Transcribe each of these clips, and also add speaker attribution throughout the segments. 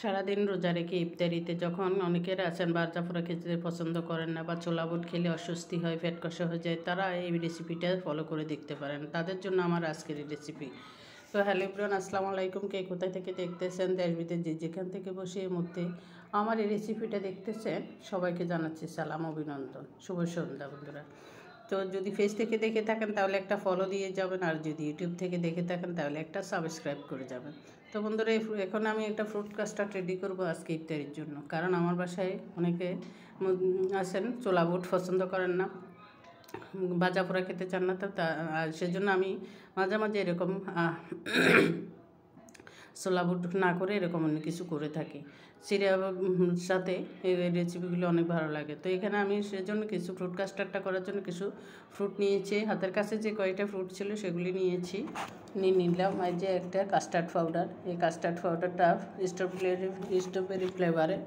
Speaker 1: সারাদিন রোজা রেখে ইফতারিতে যখন অনেকের আছেন ভাজা পোড়া খেতে পছন্দ করেন না বা ছোলা বুট খেলে অস্বস্তি হয়, পেট কষা হয়ে যায়, তারা এই রেসিপিটা ফলো করে দেখতে পারেন। তাদের জন্য আমার আজকের এই রেসিপি। তো হ্যালো এভরিওয়ান, আসসালামু আলাইকুম। কে কোথায় থেকে দেখতেছেন, দেশ বিদেশ যে যেখান থেকে বসে এই মুহূর্তে আমার এই রেসিপিটা দেখতেছেন, সবাইকে জানাচ্ছি সালাম, অভিনন্দন, শুভ সন্ধ্যা বন্ধুরা। তো যদি ফেস থেকে দেখে থাকেন তাহলে একটা ফলো দিয়ে যাবেন, আর যদি ইউটিউব থেকে দেখে থাকেন তাহলে একটা সাবস্ক্রাইব করে যাবেন। তো বন্ধুরা, এখন আমি একটা ফ্রুট কাস্টার্ড রেডি করবো আজকে ইফতারির জন্য। কারণ আমার বাসায় অনেকে আছেন ছোলা বুট পছন্দ করেন না, ভাজা পোড়া খেতে চান না, তো সেজন্য আমি মাঝে মাঝে এরকম ছোলা বুট না করে এরকম অনেক কিছু করে থাকি। সিরিয়ার সাথে এই রেসিপিগুলো অনেক ভালো লাগে। তো এখানে আমি সেজন্য কিছু ফ্রুট কাস্টার্ডটা করার জন্য কিছু ফ্রুট নিয়েছি। হাতের কাছে যে কয়টা ফ্রুট ছিল সেগুলি নিয়েছি, নিলাম এই যে একটা কাস্টার্ড পাউডার। এই কাস্টার্ড পাউডারটা স্ট্রবেরি ফ্লেভারের।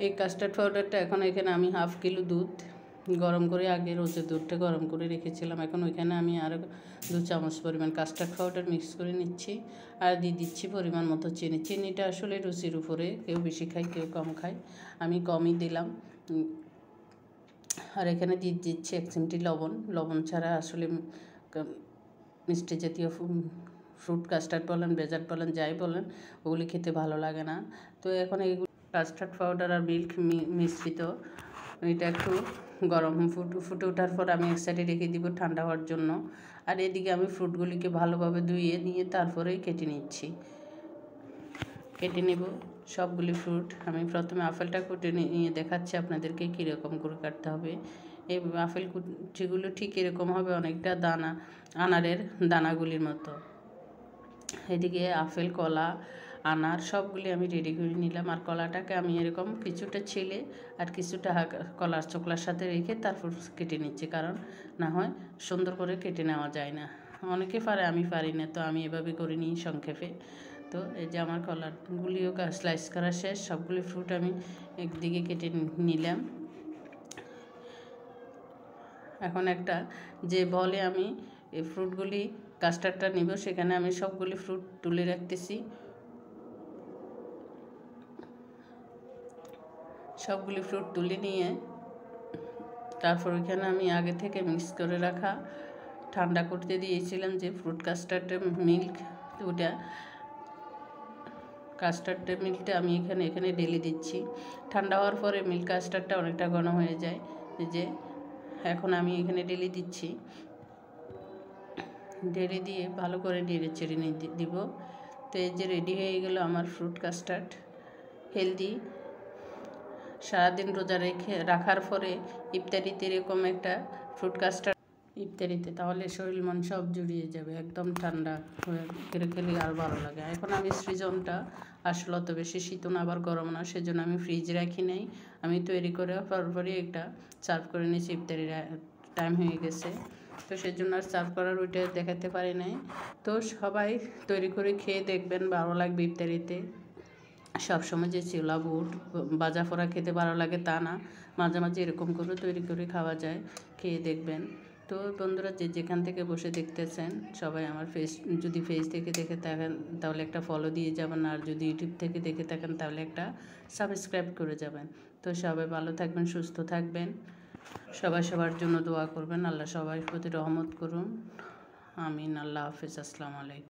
Speaker 1: এই কাস্টার্ড পাউডারটা এখন এখানে আমি হাফ কিলো দুধ গরম করে, আগে রোজের দুধটা গরম করে রেখেছিলাম, এখন ওইখানে আমি আরও 2 চামচ পরিমাণ কাস্টার্ড পাউডার মিক্স করে নিচ্ছি। আর দিয়ে দিচ্ছি পরিমাণ মতো চিনি। চিনিটা আসলে রুচির উপরে, কেউ বেশি খায় কেউ কম খায়, আমি কমই দিলাম। আর এখানে দিয়ে দিচ্ছি 1 চিমটি লবণ। লবণ ছাড়া আসলে মিষ্টি জাতীয় ফ্রুট কাস্টার্ড বলেন, ডেজার্ট বলেন, যাই বলেন, ওগুলি খেতে ভালো লাগে না। তো এখন এই কাস্টার্ড পাউডার আর মিল্ক মিশ্রিত এটা একটু গরম ফুটে ওঠার পর আমি এক সাইডে রেখে দিব ঠান্ডা হওয়ার জন্য। আর এদিকে আমি ফ্রুটগুলিকে ভালোভাবে ধুয়ে নিয়ে তারপরেই কেটে নেব সবগুলি ফ্রুট। আমি প্রথমে আপেলটা কেটে নিয়ে দেখাচ্ছি আপনাদেরকে কীরকম করে কাটতে হবে। এই আপেল কুচিগুলো ঠিক এরকম হবে, অনেকটা আনারের দানাগুলির মতো। এদিকে আপেল, কলা, আনার সবগুলি আমি রেডি করে নিলাম। আর কলাটাকে আমি এরকম কিছুটা ছিলে আর কিছুটা কলার চোকলার সাথে রেখে তারপর কেটে নিচ্ছি, কারণ না হয় সুন্দর করে কেটে নেওয়া যায় না। অনেকে পারে, আমি পারি না, তো আমি এভাবে করে নিই সংক্ষেপে। তো এই যে আমার কলারগুলিও স্লাইস করা শেষ, সবগুলি ফ্রুট আমি একদিকে কেটে নিলাম। এখন একটা যে বলে আমি এই ফ্রুটগুলি কাস্টার্ডটা নিব, সেখানে আমি সবগুলি ফ্রুট তুলে রাখতেছি। সবগুলি ফ্রুট তুলে নিয়ে তারপর ওইখানে আমি আগে থেকে মিক্স করে রাখা ঠান্ডা করতে দিয়েছিলাম যে ফ্রুট কাস্টার্ডের মিল্ক, ওটা কাস্টার্ডের মিল্কটা আমি এখানে ঢেলে দিচ্ছি। ঠান্ডা হওয়ার পরে মিল্ক কাস্টার্ডটা অনেকটা ঘন হয়ে যায়, যে এখন আমি এখানে ঢেলে দিচ্ছি। ঢেলে দিয়ে ভালো করে নেড়ে চেড়ে দিব। তো এই যে রেডি হয়ে গেল আমার ফ্রুট কাস্টার্ড। হেলদি, সারাদিন রোজা রাখার পরে ইফতারিতে এরকম একটা ফ্রুট কাস্টার্ড ইফতারিতে, তাহলে শরীর মন সব জুড়িয়ে যাবে, একদম ঠান্ডা হয়ে খেলে আর ভালো লাগে। এখন আমি ফ্রিজনটা আসলে অত বেশি শীত না আবার গরম না, সেজন্য আমি ফ্রিজে রাখি নাই। আমি তৈরি করে পরপরই একটা সার্ভ করে নিয়েছি, ইফতারির টাইম হয়ে গেছে, তো সেজন্য আর সার্ভ করার ওইটা দেখাতে পারি নাই। তো সবাই তৈরি করে খেয়ে দেখবেন, ভালো লাগবে ইফতারিতে। সবসময় যে ছোলা বুট ভাজা পোড়া খেতে ভালো লাগে তা না, মাঝে মাঝে এরকম করে তৈরি করে খাওয়া যায়, খেয়ে দেখবেন। তো বন্ধুরা, যে যেখান থেকে বসে দেখতেছেন সবাই আমার যদি ফেস থেকে দেখে থাকেন তাহলে একটা ফলো দিয়ে যাবেন, আর যদি ইউটিউব থেকে দেখে থাকেন তাহলে একটা সাবস্ক্রাইব করে যাবেন। তো সবাই ভালো থাকবেন, সুস্থ থাকবেন, সবাই সবার জন্য দোয়া করবেন। আল্লাহ সবার প্রতি রহমত করুন, আমিন। আল্লাহ হাফেজ, আসসালামু আলাইকুম।